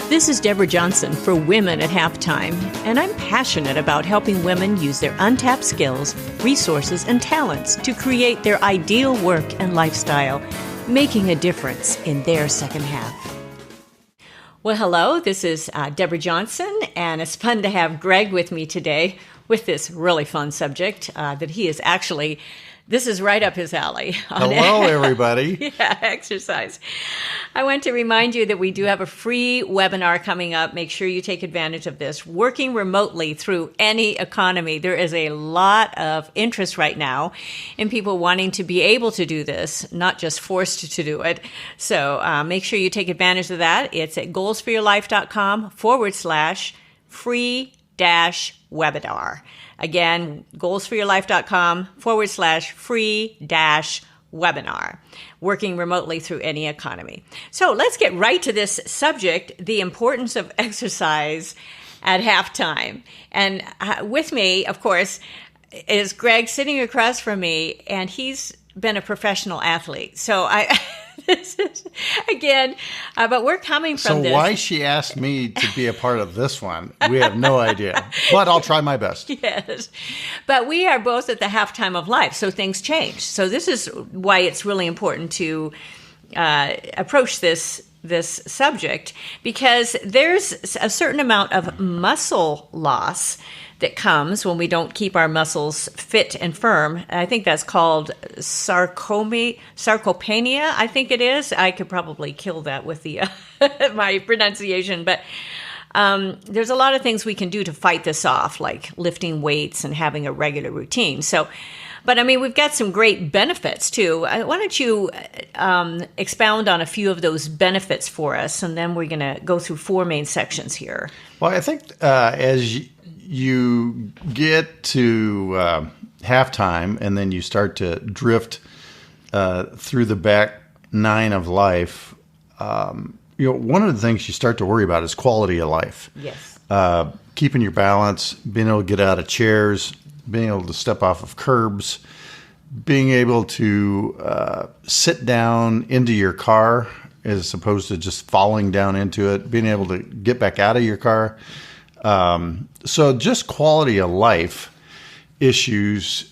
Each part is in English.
This is Deborah Johnson for Women at Halftime, and I'm passionate about helping women use their untapped skills, resources, and talents to create their ideal work and lifestyle, making a difference in their second half. Well, hello, this is Deborah Johnson, and it's fun to have Greg with me today with this really fun subject that he is actually... This is right up his alley. Hello, everybody. Yeah, exercise. I want to remind you that we do have a free webinar coming up. Make sure you take advantage of this. Working remotely through any economy. There is a lot of interest right now in people wanting to be able to do this, not just forced to do it. So make sure you take advantage of that. It's at goalsforyourlife.com/free-webinar. Again, goalsforyourlife.com/free-webinar, working remotely through any economy. So let's get right to this subject, the importance of exercise at halftime. And with me, of course, is Greg sitting across from me, and he's been a professional athlete. So this is, again, but we're coming from this. So why she asked me to be a part of this one, we have no idea. But I'll try my best. Yes. But we are both at the halftime of life, so things change. So this is why it's really important to approach this subject, because there's a certain amount of muscle loss that comes when we don't keep our muscles fit and firm. I think that's called sarcopenia, I think it is. I could probably kill that with the my pronunciation, but there's a lot of things we can do to fight this off, like lifting weights and having a regular routine. So, but I mean, we've got some great benefits too. Why don't you expound on a few of those benefits for us, and then we're going to go through four main sections here. Well, I think as you get to halftime, and then you start to drift through the back nine of life. One of the things you start to worry about is quality of life. Yes. Keeping your balance, being able to get out of chairs, being able to step off of curbs, being able to sit down into your car as opposed to just falling down into it, being able to get back out of your car. So just quality of life issues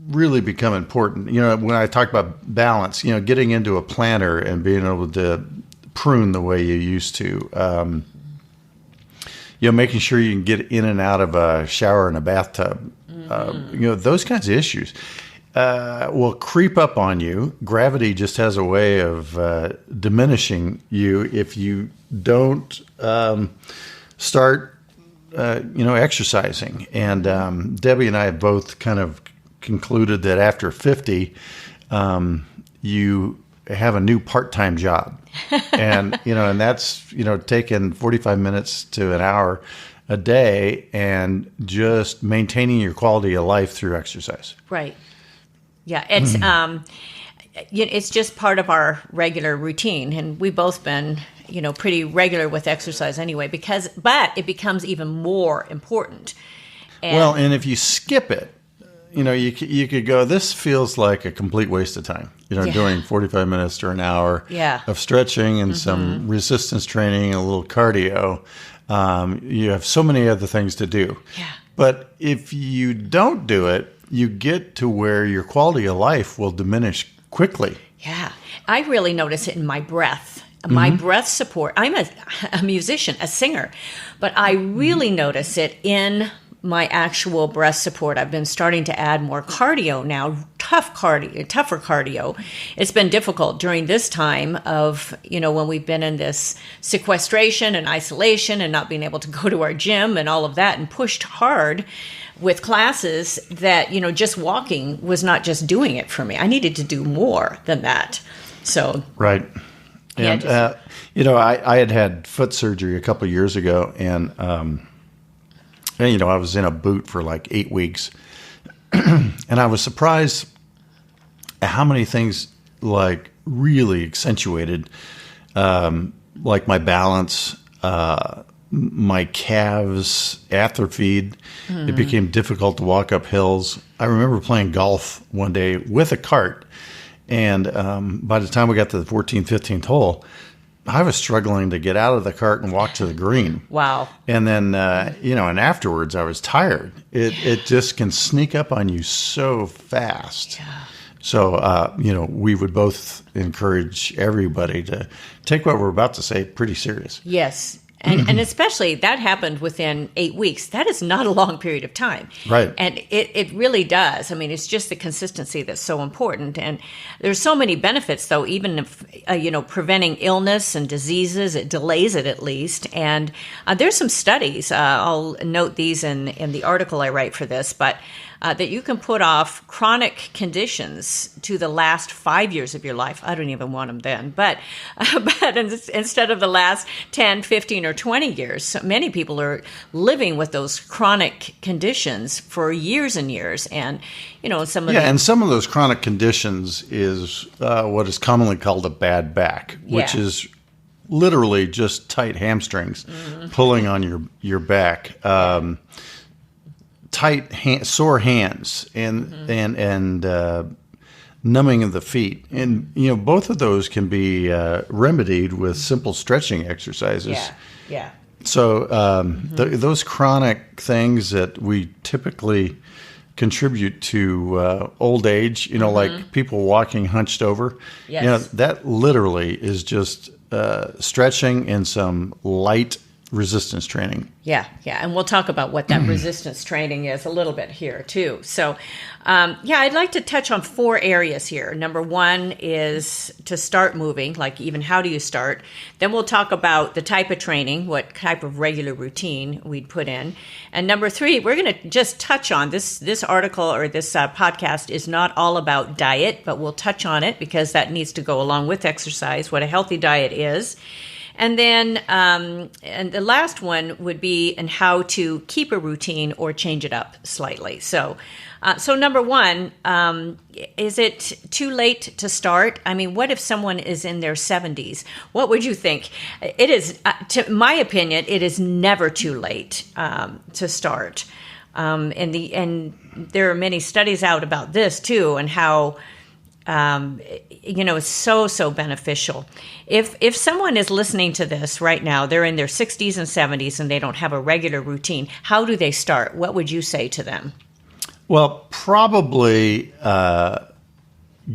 really become important. When I talk about balance, getting into a planter and being able to prune the way you used to, making sure you can get in and out of a shower and a bathtub, those kinds of issues will creep up on you. Gravity just has a way of diminishing you if you don't start exercising. And Debbie and I have both kind of concluded that after 50, you have a new part-time job. And, and that's, taking 45 minutes to an hour a day and just maintaining your quality of life through exercise. Right. Yeah. It's, it's just part of our regular routine. And we've both been, pretty regular with exercise anyway, but it becomes even more important. And if you skip it, you could go, this feels like a complete waste of time, doing 45 minutes or an hour of stretching and some resistance training and a little cardio. You have so many other things to do. Yeah. But if you don't do it, you get to where your quality of life will diminish quickly. Yeah. I really notice it in my breath. My breath support. I'm a musician, a singer, but I really notice it in my actual breath support. I've been starting to add more cardio now, tougher cardio. It's been difficult during this time of, when we've been in this sequestration and isolation and not being able to go to our gym and all of that, and pushed hard with classes that, just walking was not just doing it for me. I needed to do more than that. So. Right. And, I had foot surgery a couple of years ago, and I was in a boot for like 8 weeks. And I was surprised at how many things like really accentuated, like my balance, my calves atrophied. It became difficult to walk up hills. I remember playing golf one day with a cart. And by the time we got to the 14th, 15th hole, I was struggling to get out of the cart and walk to the green. Wow. And then, and afterwards I was tired. It just can sneak up on you so fast. Yeah. So, we would both encourage everybody to take what we're about to say pretty serious. Yes. And especially that happened within 8 weeks. That is not a long period of time. Right. And it really does. I mean, it's just the consistency that's so important. And there's so many benefits, though, even if, preventing illness and diseases, it delays it at least. And there's some studies, I'll note these in the article I write for this, but that you can put off chronic conditions to the last 5 years of your life. I don't even want them then. But instead of the last 10, 15, or 20 years, so many people are living with those chronic conditions for years and years. And, and some of those chronic conditions is what is commonly called a bad back, which is literally just tight hamstrings pulling on your back. Sore hands and numbing of the feet, and both of those can be remedied with simple stretching exercises. Yeah. So those chronic things that we typically contribute to old age, like people walking hunched over. Yes. That literally is just stretching and some light resistance training. Yeah. And we'll talk about what that resistance training is a little bit here, too. So, I'd like to touch on 4 areas here. Number 1 is to start moving, like even how do you start? Then we'll talk about the type of training, what type of regular routine we'd put in. And number 3, we're going to just touch on this article or this podcast is not all about diet, but we'll touch on it because that needs to go along with exercise, what a healthy diet is. And then, and the last one would be in how to keep a routine or change it up slightly. So number 1, is it too late to start? I mean, what if someone is in their 70s? What would you think? It is, to my opinion, it is never too late to start. And there are many studies out about this too, and how it's so beneficial. If someone is listening to this right now, they're in their 60s and 70s and they don't have a regular routine, how do they start? What would you say to them? Well, probably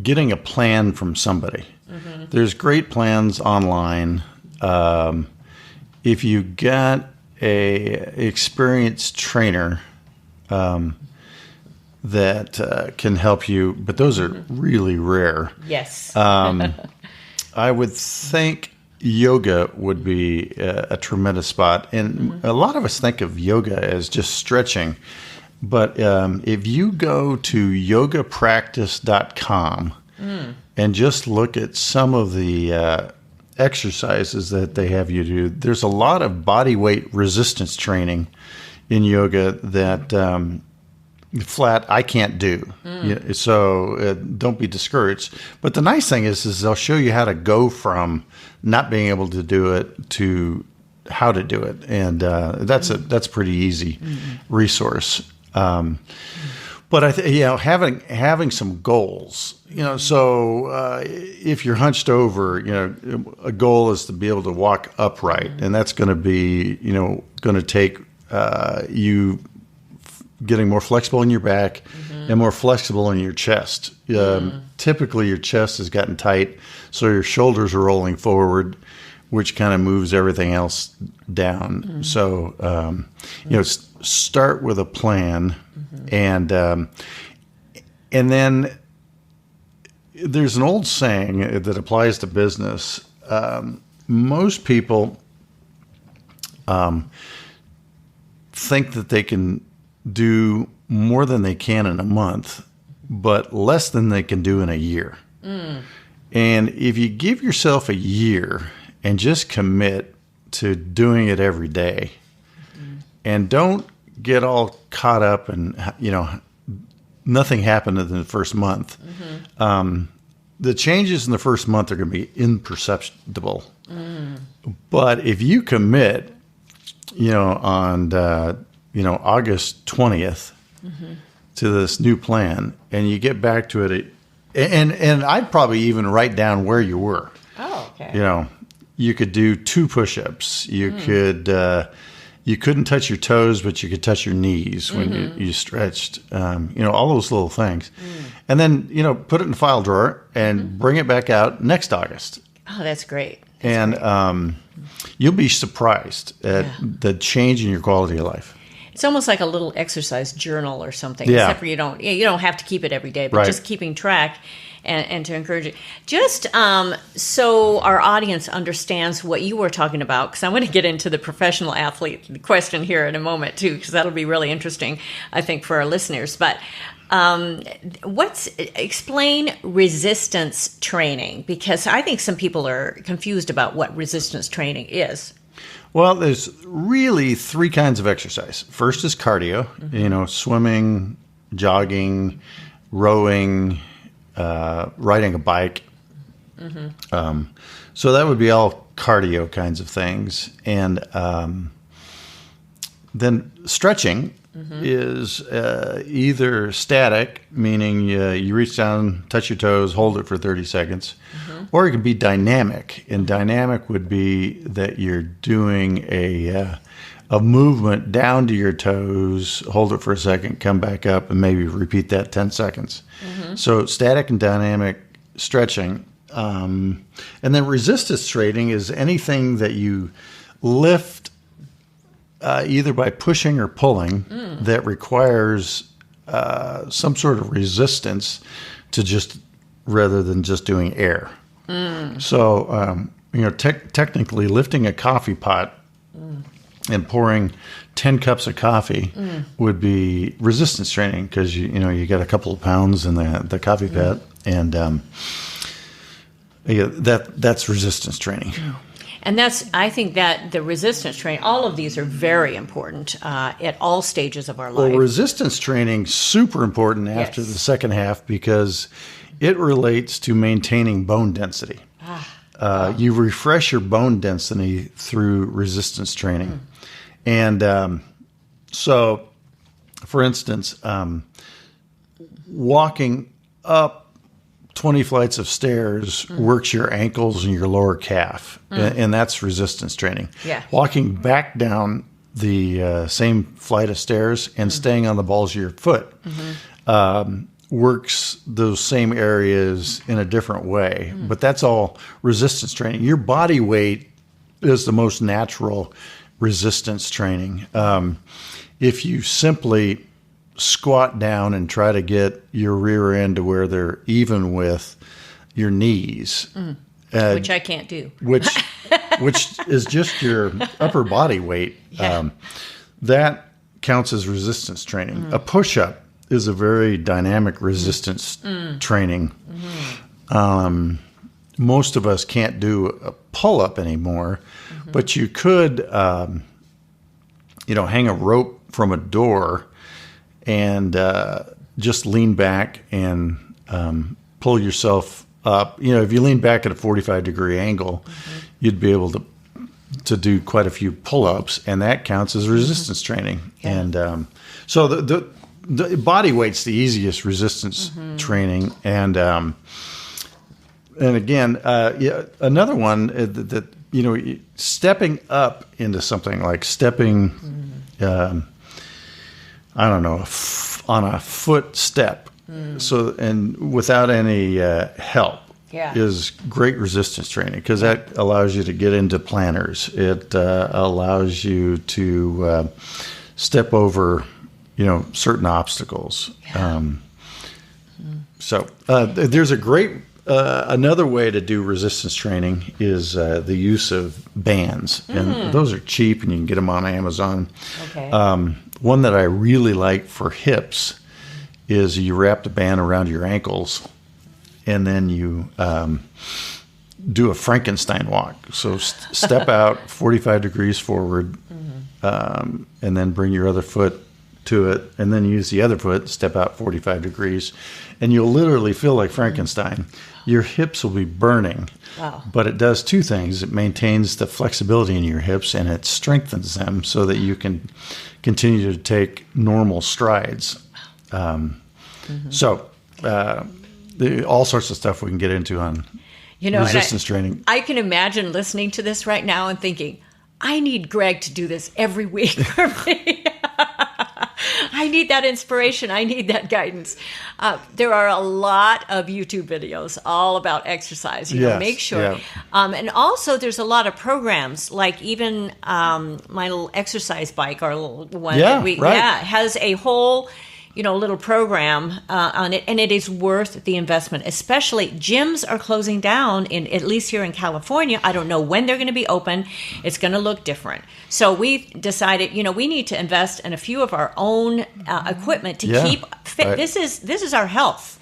getting a plan from somebody. Mm-hmm. There's great plans online. If you got a experienced trainer that can help you, but those are really rare. Yes. I would think yoga would be a tremendous spot. And a lot of us think of yoga as just stretching. But if you go to yogapractice.com and just look at some of the exercises that they have you do, there's a lot of body weight resistance training in yoga that flat I can't do. So don't be discouraged. But the nice thing is they'll show you how to go from not being able to do it to how to do it, and that's a pretty easy resource. But I having some goals, so if you're hunched over, a goal is to be able to walk upright, and that's going to be, going to take you getting more flexible in your back and more flexible in your chest. Typically, your chest has gotten tight, so your shoulders are rolling forward, which kind of moves everything else down. So, start with a plan, and then there's an old saying that applies to business. Most people think that they can do more than they can in a month, but less than they can do in a year. And if you give yourself a year and just commit to doing it every day, and don't get all caught up and, nothing happened in the first month. The changes in the first month are going to be imperceptible. But if you commit, on August 20th to this new plan, and you get back to it, and I'd probably even write down where you were. Oh, okay. you could do 2 push-ups. You couldn't touch your toes, but you could touch your knees when you stretched. All those little things. And then, put it in the file drawer and bring it back out next August. Oh, that's great. You'll be surprised at the change in your quality of life. It's almost like a little exercise journal or something. Yeah. Except for you don't have to keep it every day, but Right. just keeping track and to encourage it. Just so our audience understands what you were talking about, because I want to get into the professional athlete question here in a moment too, because that'll be really interesting, I think, for our listeners. But explain resistance training, because I think some people are confused about what resistance training is. Well, there's really 3 kinds of exercise. First is cardio, swimming, jogging, rowing, riding a bike. So that would be all cardio kinds of things. And then stretching is either static, meaning you reach down, touch your toes, hold it for 30 seconds, or it can be dynamic. And dynamic would be that you're doing a movement down to your toes, hold it for a second, come back up, and maybe repeat that 10 seconds. So static and dynamic stretching. And then resistance training is anything that you lift either by pushing or pulling that requires some sort of resistance rather than just doing air. So, technically lifting a coffee pot and pouring 10 cups of coffee would be resistance training, because you got a couple of pounds in the coffee pot, and that's resistance training. And I think that the resistance training, all of these are very important at all stages of our life. Well, resistance training super important after the second half, because it relates to maintaining bone density. You refresh your bone density through resistance training. And so, for instance, walking up 20 flights of stairs works your ankles and your lower calf, and that's resistance training. Yeah. Walking back down the same flight of stairs and staying on the balls of your foot works those same areas in a different way, but that's all resistance training. Your body weight is the most natural resistance training. If you simply squat down and try to get your rear end to where they're even with your knees, which I can't do. which is just your upper body weight. That counts as resistance training. A push-up is a very dynamic resistance training. Most of us can't do a pull-up anymore, but you could, hang a rope from a door and just lean back and pull yourself up. If you lean back at a 45-degree angle, you'd be able to do quite a few pull-ups, and that counts as resistance training. Yeah. And so the body weight's the easiest resistance training. And again, another one that stepping up into something like stepping. On a foot step, so and without any help, is great resistance training, because that allows you to get into planners. It allows you to step over, certain obstacles. So there's a great another way to do resistance training is the use of bands, and those are cheap, and you can get them on Amazon. Okay. One that I really like for hips is you wrap the band around your ankles, and then you do a Frankenstein walk. So step out 45 degrees forward, and then bring your other foot to it, and then use the other foot, step out 45 degrees, and you'll literally feel like Frankenstein. Your hips will be burning. Wow. But it does 2 things. It maintains the flexibility in your hips, and it strengthens them so that you can continue to take normal strides. So all sorts of stuff we can get into on resistance training. I can imagine listening to this right now and thinking, I need Greg to do this every week for me. I need that inspiration. I need that guidance. There are a lot of YouTube videos all about exercise. Make sure. Yeah. And also, there's a lot of programs, like even my little exercise bike, our little one, has a whole little program on it, and it is worth the investment. Especially gyms are closing down at least here in California. I don't know when they're going to be open. It's going to look different. So we've decided, we need to invest in a few of our own equipment to keep fit. Right. This is our health.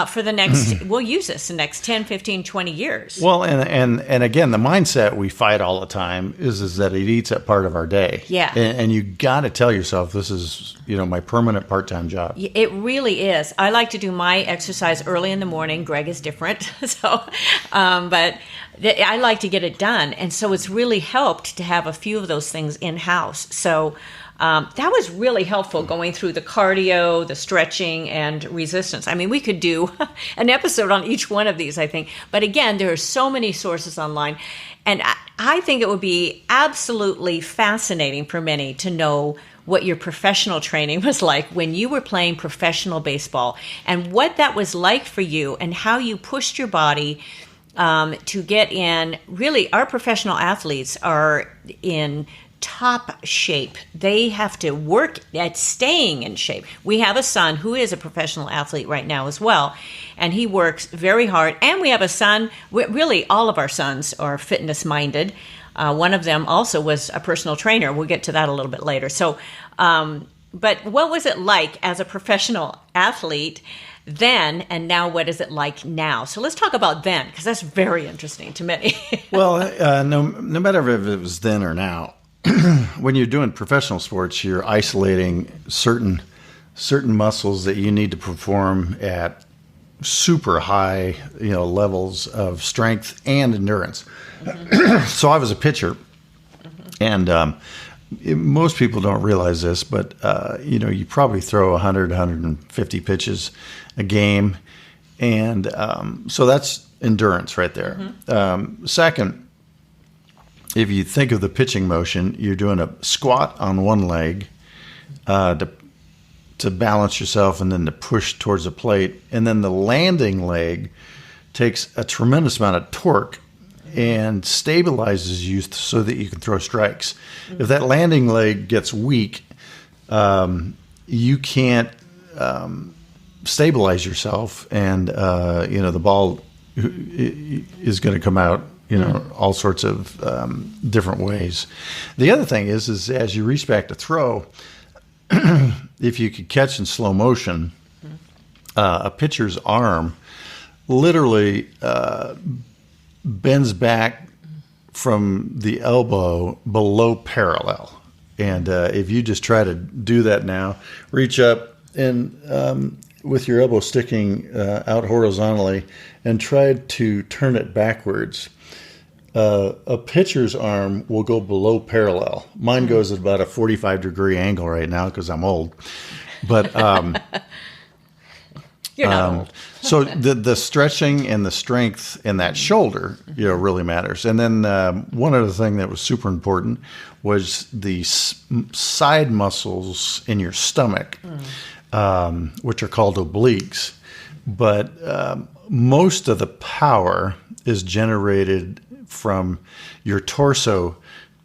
For the next, we'll use this the next 10, 15, 20 years. Well, and again, the mindset we fight all the time is that it eats at part of our day. Yeah. And you got to tell yourself, this is, my permanent part-time job. It really is. I like to do my exercise early in the morning. Greg is different. So, but I like to get it done. And so it's really helped to have a few of those things in-house. So, that was really helpful going through the cardio, the stretching, and resistance. I mean, we could do an episode on each one of these, I think. But again, there are so many sources online. And I think it would be absolutely fascinating for many to know what your professional training was like when you were playing professional baseball and what that was like for you and how you pushed your body to get in. Really, our professional athletes are in top shape. They have to work at staying in shape. We have a son who is a professional athlete right now as well, and he works very hard. And we have a son, really all of our sons are fitness minded. One of them also was a personal trainer. We'll get to that a little bit later. So, but what was it like as a professional athlete then, and now what is it like now? So let's talk about then, because that's very interesting to many. Well, no matter if it was then or now, when you're doing professional sports, you're isolating certain muscles that you need to perform at super high, levels of strength and endurance. Mm-hmm. So I was a pitcher, and most people don't realize this, but you probably throw 100, 150 pitches a game, and so that's endurance right there. Mm-hmm. Second, if you think of the pitching motion, you're doing a squat on one leg to balance yourself and then to push towards the plate. And then the landing leg takes a tremendous amount of torque and stabilizes you so that you can throw strikes. Mm-hmm. If that landing leg gets weak, you can't stabilize yourself, and the ball is going to come out all sorts of different ways. The other thing is as you reach back to throw, if you could catch in slow motion, a pitcher's arm literally bends back from the elbow below parallel. And if you just try to do that now, reach up and with your elbow sticking out horizontally and try to turn it backwards, a pitcher's arm will go below parallel. Mine goes at about a 45-degree angle right now because I'm old. But you're not old. So the stretching and the strength in that shoulder, really matters. And then one other thing that was super important was the side muscles in your stomach, which are called obliques. But most of the power is generated from your torso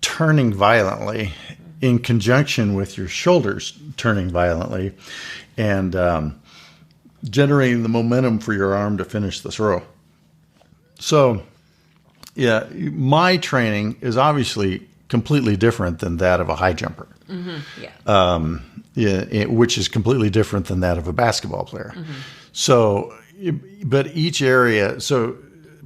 turning violently in conjunction with your shoulders turning violently and generating the momentum for your arm to finish the throw. So, my training is obviously completely different than that of a high jumper. Mm-hmm. Which is completely different than that of a basketball player. Mm-hmm. So, but each area, so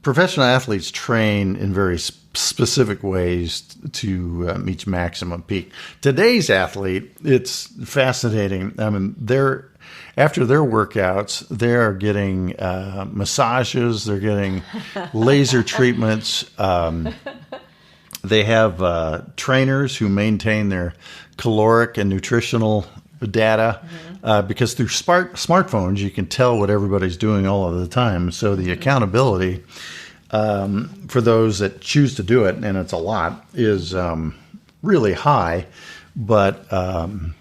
professional athletes train in very specific ways to reach maximum peak. Today's athlete, it's fascinating. I mean, after their workouts, they're getting massages, they're getting laser treatments. They have trainers who maintain their caloric and nutritional data, because through smartphones you can tell what everybody's doing all of the time. So the accountability for those that choose to do it, and it's a lot, is really high. But one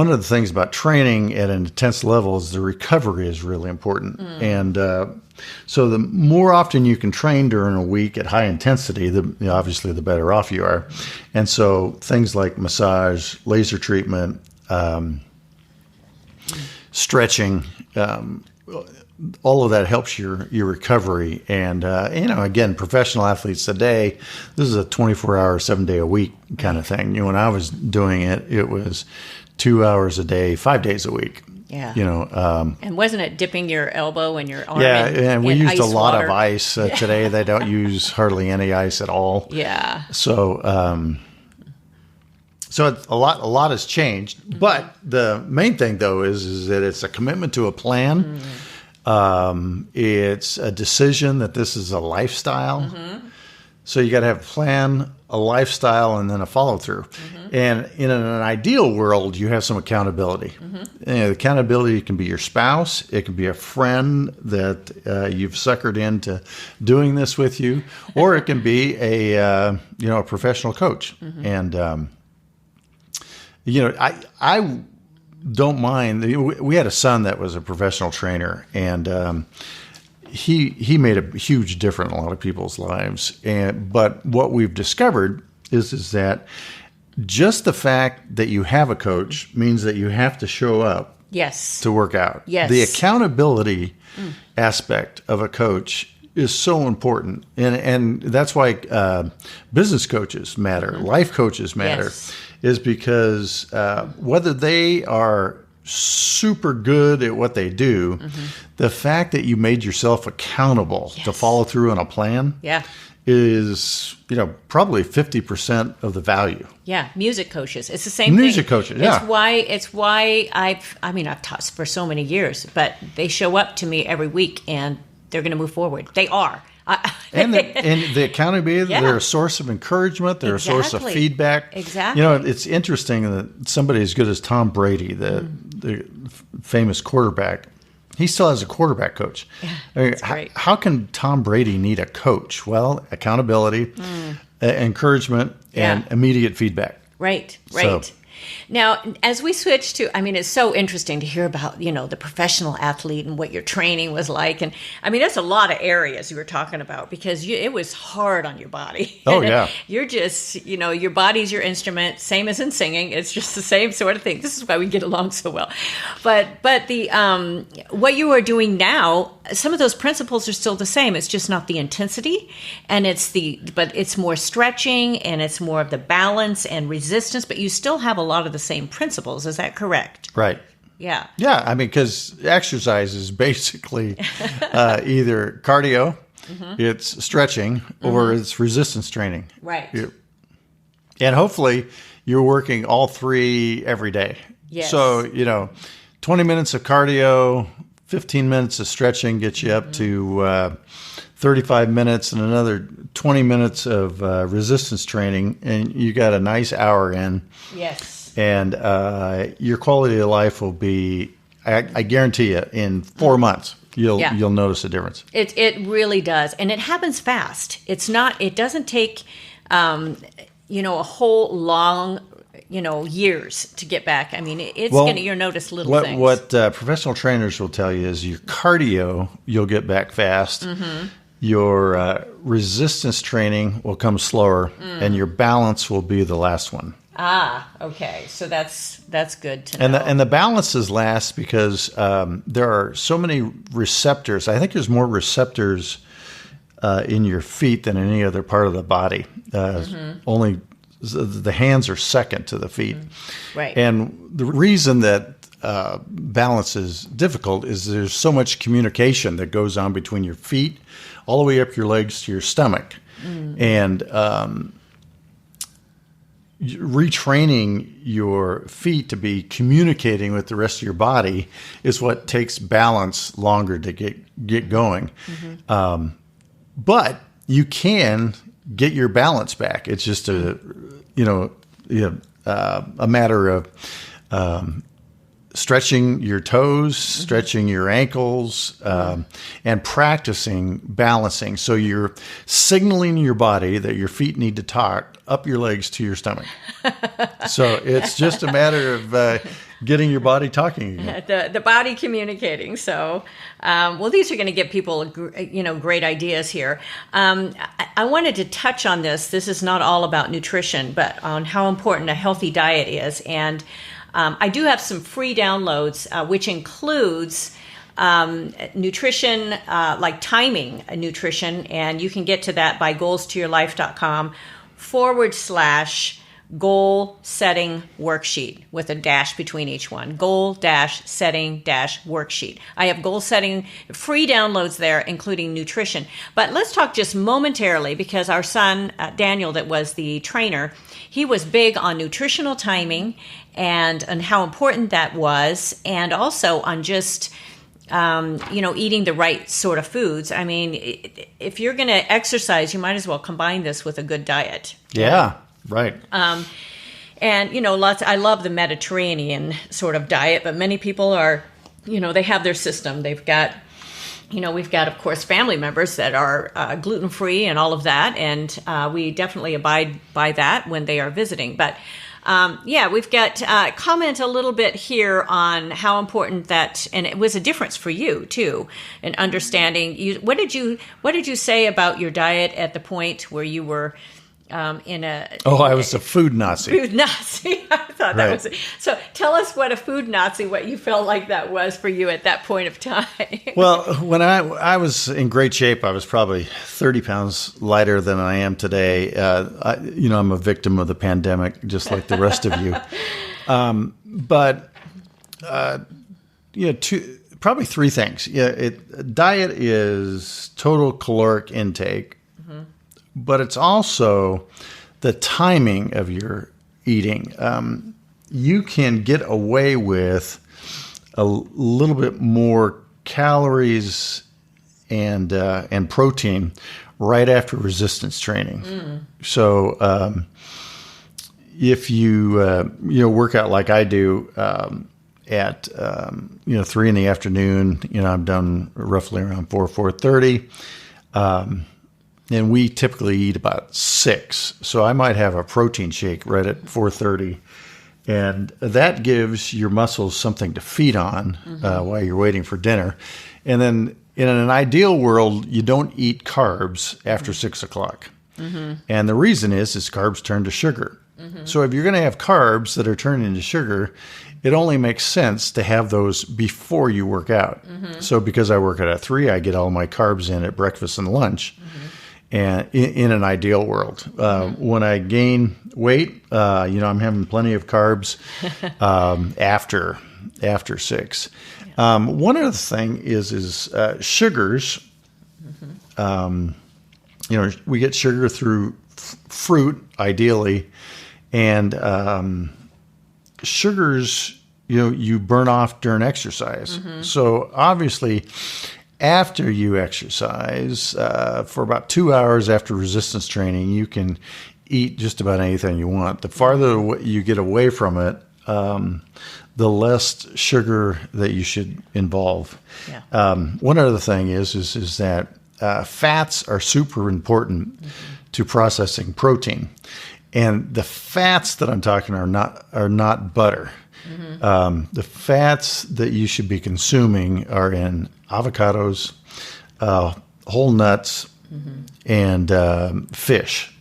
of the things about training at an intense level is the recovery is really important. And so the more often you can train during a week at high intensity, obviously the better off you are. And so things like massage, laser treatment, stretching, all of that helps your recovery. And, again, professional athletes today, this is a 24-hour, 7-day-a-week kind of thing. When I was doing it, it was 2 hours a day, 5 days a week. Yeah. And wasn't it dipping your elbow and your arm and we used a lot water? of ice. Today they don't use hardly any ice at all. Yeah. So, so it's a lot has changed. But the main thing, though, is that it's a commitment to a plan. It's a decision that this is a lifestyle. So you got to have a plan, a lifestyle, and then a follow through. And in an ideal world, you have some accountability. The accountability can be your spouse. It can be a friend that you've suckered into doing this with you, or it can be a professional coach. And I don't mind. We had a son that was a professional trainer, and he made a huge difference in a lot of people's lives. But what we've discovered is that just the fact that you have a coach means that you have to show up to work out. Yes. The accountability aspect of a coach is so important. And that's why business coaches matter, life coaches matter, is because whether they are super good at what they do, the fact that you made yourself accountable to follow through on a plan is, probably 50% of the value. Yeah, music coaches. It's the same thing. Music coaches, yeah. It's why I've taught for so many years, but they show up to me every week and they're going to move forward. They are. And the accountability, they're a source of encouragement. They're a source of feedback. Exactly. It's interesting that somebody as good as Tom Brady, the famous quarterback, he still has a quarterback coach. Yeah, that's great. How can Tom Brady need a coach? Well, accountability, encouragement, and immediate feedback. Right. So, now, as we switch to, it's so interesting to hear about, the professional athlete and what your training was like. And that's a lot of areas you were talking about because it was hard on your body. Oh, yeah. You're just, your body's your instrument, same as in singing. It's just the same sort of thing. This is why we get along so well. But the what you are doing now, some of those principles are still the same. It's just not the intensity, and but it's more stretching and it's more of the balance and resistance, but you still have a lot of the same principles. Is that correct? Right. Yeah. Yeah. Because exercise is basically either cardio, it's stretching, or it's resistance training. Right. And hopefully you're working all three every day. Yes. So, 20 minutes of cardio, 15 minutes of stretching gets you up to 35 minutes and another 20 minutes of resistance training, and you got a nice hour in. Yes. And your quality of life will be, I guarantee you, in 4 months, you'll notice a difference. It really does. And it happens fast. It doesn't take, a whole long, years to get back. You'll notice little things. What professional trainers will tell you is your cardio, you'll get back fast. Your resistance training will come slower, and your balance will be the last one. Ah, okay. So that's good to know. And the balances last because there are so many receptors. I think there's more receptors in your feet than any other part of the body. Only the hands are second to the feet. Right. And the reason that balance is difficult is there's so much communication that goes on between your feet all the way up your legs to your stomach. And retraining your feet to be communicating with the rest of your body is what takes balance longer to get going. But you can get your balance back. It's just a matter of stretching your toes, stretching your ankles, and practicing balancing. So you're signaling your body that your feet need to talk up your legs to your stomach. So it's just a matter of getting your body talking again. The body communicating. So, well, these are going to give people, great ideas here. I wanted to touch on this. This is not all about nutrition, but on how important a healthy diet is. And I do have some free downloads, which includes nutrition, like timing nutrition. And you can get to that by goalstoyourlife.com/goal setting worksheet with a dash between each one. Goal-setting-worksheet. I have goal setting free downloads there, including nutrition. But let's talk just momentarily, because our son, Daniel, that was the trainer, he was big on nutritional timing and how important that was, and also on just eating the right sort of foods. I mean, if you're going to exercise, you might as well combine this with a good diet. Yeah. Right. And, I love the Mediterranean sort of diet, but many people are, they have their system. They've got, we've got, of course, family members that are gluten-free and all of that. And we definitely abide by that when they are visiting. But we've got comment a little bit here on how important that, and it was a difference for you too, in understanding. What did you say about your diet at the point where you were I was a food Nazi. Food Nazi. I thought that was it. So tell us what a food Nazi, what you felt like that was for you at that point of time. Well, when I was in great shape, I was probably 30 pounds lighter than I am today. I'm a victim of the pandemic, just like the rest of you. Probably three things. Diet is total caloric intake. But it's also the timing of your eating. You can get away with a little bit more calories and protein right after resistance training. So if you work out like I do at 3 in the afternoon, I'm done roughly around 4:30. And we typically eat about 6. So I might have a protein shake right at 4:30. And that gives your muscles something to feed on while you're waiting for dinner. And then in an ideal world, you don't eat carbs after 6 o'clock. And the reason is carbs turn to sugar. So if you're going to have carbs that are turned into sugar, it only makes sense to have those before you work out. So because I work out at 3, I get all my carbs in at breakfast and lunch. And in an ideal world, when I gain weight, I'm having plenty of carbs after 6. One other thing is sugars. We get sugar through fruit, ideally, and sugars, you burn off during exercise. So obviously, after you exercise, for about 2 hours after resistance training, you can eat just about anything you want. The farther you get away from it, the less sugar that you should involve. Yeah. One other thing is that fats are super important to processing protein, and the fats that I'm talking are not butter. The fats that you should be consuming are in avocados, whole nuts, and fish.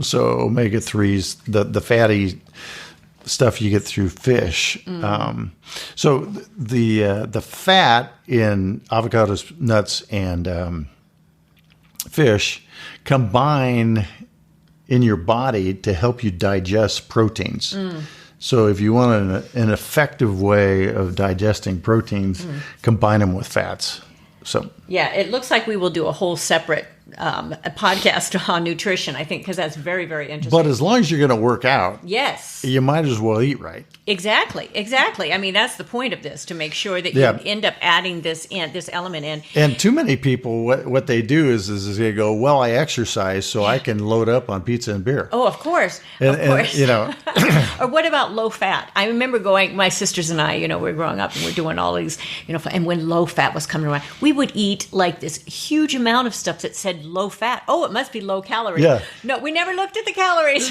So omega-3s, the fatty stuff you get through fish. So the fat in avocados, nuts, and fish combine in your body to help you digest proteins. So if you want an effective way of digesting proteins, combine them with fats. So yeah, it looks like we will do a whole separate a podcast on nutrition, I think, because that's very, very interesting. But as long as you're going to work out, yes, you might as well eat right. Exactly. I mean, that's the point of this, to make sure that you end up adding this element in. And too many people, what they do is they go, well, I exercise so I can load up on pizza and beer. Oh, of course. And, Or what about low fat? I remember my sisters and I, we were growing up and we're doing all these, and when low fat was coming around, we would eat like this huge amount of stuff that said low fat. Oh, it must be low calorie. Yeah. No, we never looked at the calories.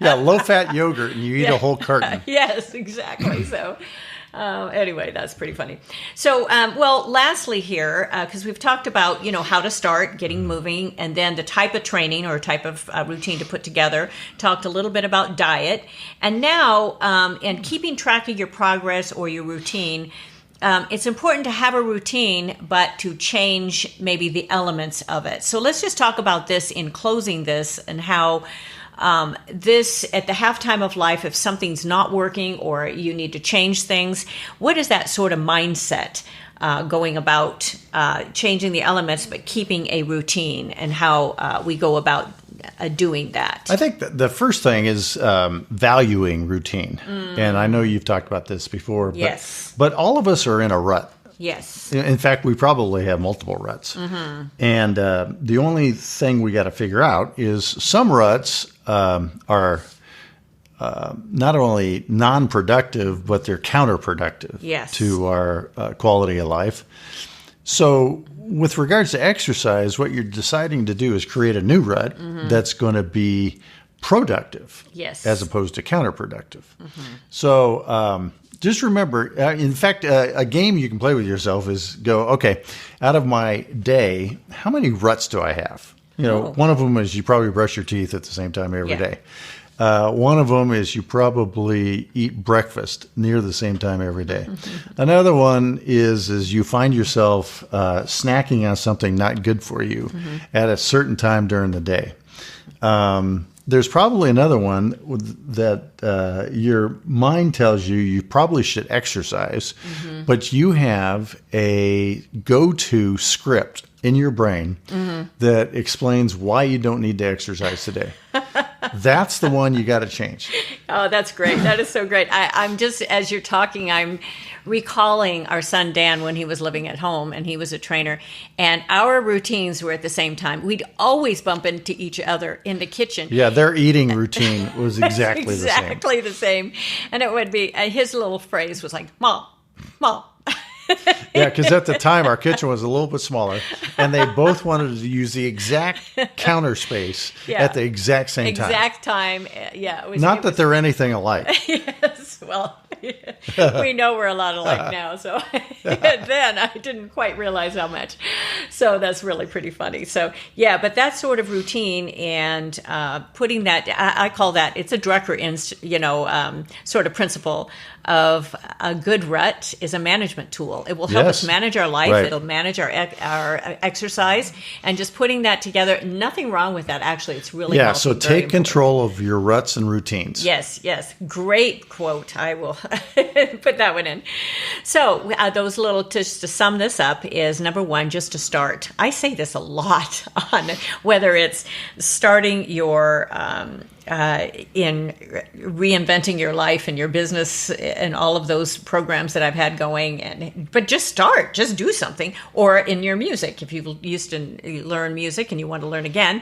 Low fat yogurt, and you eat a whole carton. Yes, exactly. So anyway, that's pretty funny. So, lastly here, because we've talked about, how to start getting moving, and then the type of training or type of routine to put together, talked a little bit about diet. And now, and keeping track of your progress or your routine, it's important to have a routine, but to change maybe the elements of it. So let's just talk about this in closing this, and how this at the halftime of life, if something's not working or you need to change things, what is that sort of mindset going about changing the elements but keeping a routine, and how we go about doing that? I think the first thing is valuing routine. And I know you've talked about this before. Yes. But all of us are in a rut. Yes. In fact, we probably have multiple ruts. And the only thing we got to figure out is some ruts are not only non-productive, but they're counterproductive to our quality of life. So with regards to exercise, what you're deciding to do is create a new rut that's going to be productive as opposed to counterproductive. So just remember, in fact, a game you can play with yourself is go, okay, out of my day, how many ruts do I have? One of them is you probably brush your teeth at the same time every day. One of them is you probably eat breakfast near the same time every day. Another one is you find yourself snacking on something not good for you at a certain time during the day. There's probably another one that your mind tells you probably should exercise, but you have a go-to script in your brain that explains why you don't need to exercise today. That's the one you got to change. Oh, that's great. That is so great. I'm just, as you're talking, I'm recalling our son Dan when he was living at home and he was a trainer, and our routines were at the same time. We'd always bump into each other in the kitchen. Yeah, their eating routine was exactly the same. Exactly the same. And it would be, his little phrase was like, Mom, Mom. Yeah, because at the time our kitchen was a little bit smaller, and they both wanted to use the exact counter space at the exact same time. Exact time, yeah. Not that they're anything alike. Yes, well, we know we're a lot alike now, so then I didn't quite realize how much. So that's really pretty funny. So yeah, but that sort of routine and putting that, I call that, it's a Drucker, sort of principle of a good rut is a management tool. It will help us manage our life. It'll manage our exercise, and just putting that together. Nothing wrong with that. Actually, it's really healthy, so take control of your ruts and routines. Yes. Great quote. I will put that one in. So those little, just to sum this up, is number one, just to start. I say this a lot on whether it's starting your in reinventing your life and your business and all of those programs that I've had going. But just start, just do something. Or in your music, if you used to learn music and you want to learn again.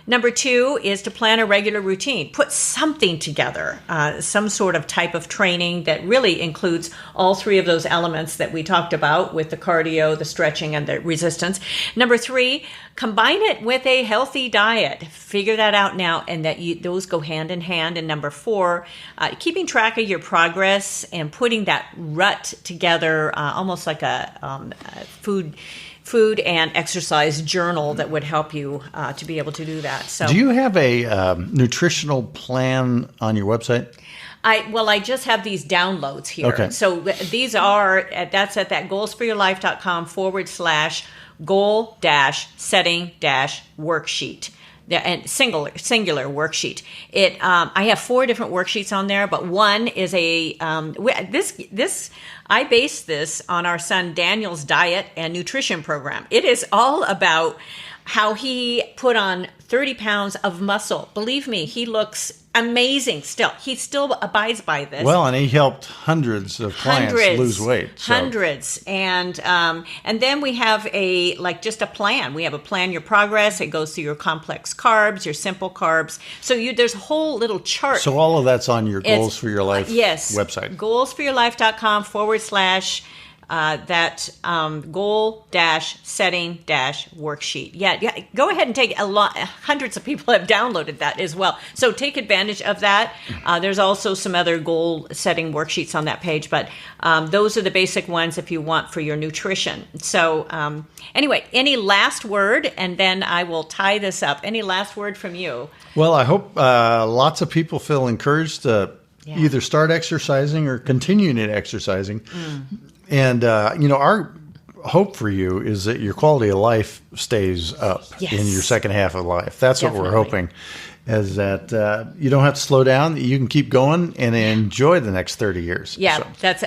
Number two is to plan a regular routine. Put something together, some sort of type of training that really includes all three of those elements that we talked about with the cardio, the stretching, and the resistance. Number three, combine it with a healthy diet. Figure that out now, and that those go hand in hand. And number four, keeping track of your progress and putting that rut together, almost like a food and exercise journal that would help you to be able to do that. So, do you have a nutritional plan on your website? I just have these downloads here. Okay. So these are, that's at that goalsforyourlife.com /goal-setting-worksheet. Yeah, and singular worksheet. I have 4 different worksheets on there, but one is I based this on our son Daniel's diet and nutrition program. It is all about how he put on 30 pounds of muscle. Believe me, he looks amazing still. He still abides by this. Well, and he helped hundreds of clients lose weight. So. Hundreds. And then we have just a plan. We have a plan your progress. It goes through your complex carbs, your simple carbs. So there's a whole little chart. So all of that's on your Goals for Your Life website. Goalsforyourlife.com / that goal-setting-worksheet. Yeah, go ahead and take hundreds of people have downloaded that as well. So take advantage of that. There's also some other goal-setting worksheets on that page, but those are the basic ones if you want for your nutrition. So anyway, any last word, and then I will tie this up. Any last word from you? Well, I hope lots of people feel encouraged to either start exercising or continue exercising. And, our hope for you is that your quality of life stays up in your second half of life. That's what we're hoping, is that you don't have to slow down, that you can keep going and enjoy the next 30 years. Yeah, so. That's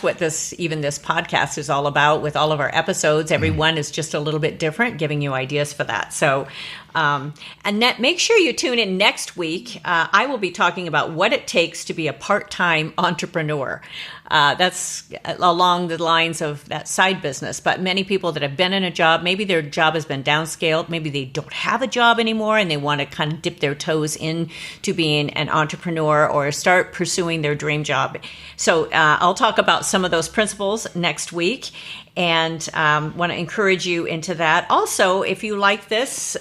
what this podcast is all about with all of our episodes. Every one is just a little bit different, giving you ideas for that. So, Annette, make sure you tune in next week. I will be talking about what it takes to be a part-time entrepreneur. That's along the lines of that side business. But many people that have been in a job, maybe their job has been downscaled, maybe they don't have a job anymore and they want to kind of dip their toes into being an entrepreneur or start pursuing their dream job. So I'll talk about some of those principles next week, and want to encourage you into that. Also, if you like this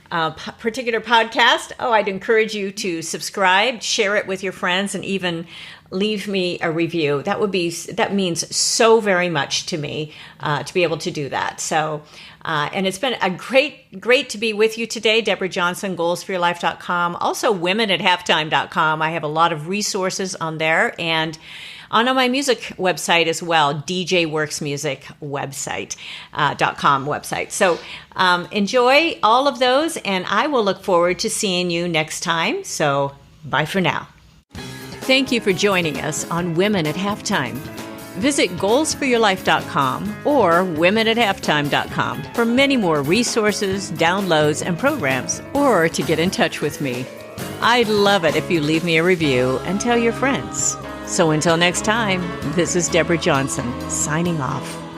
particular podcast, I'd encourage you to subscribe, share it with your friends, and even leave me a review. That means so very much to me to be able to do that. So, and it's been a great to be with you today. Deborah Johnson, goalsforyourlife.com. Also, womenathalftime.com. I have a lot of resources on there, and on my music website as well, djworksmusic.com website. So enjoy all of those, and I will look forward to seeing you next time. So bye for now. Thank you for joining us on Women at Halftime. Visit goalsforyourlife.com or womenathalftime.com for many more resources, downloads, and programs, or to get in touch with me. I'd love it if you leave me a review and tell your friends. So until next time, this is Deborah Johnson, signing off.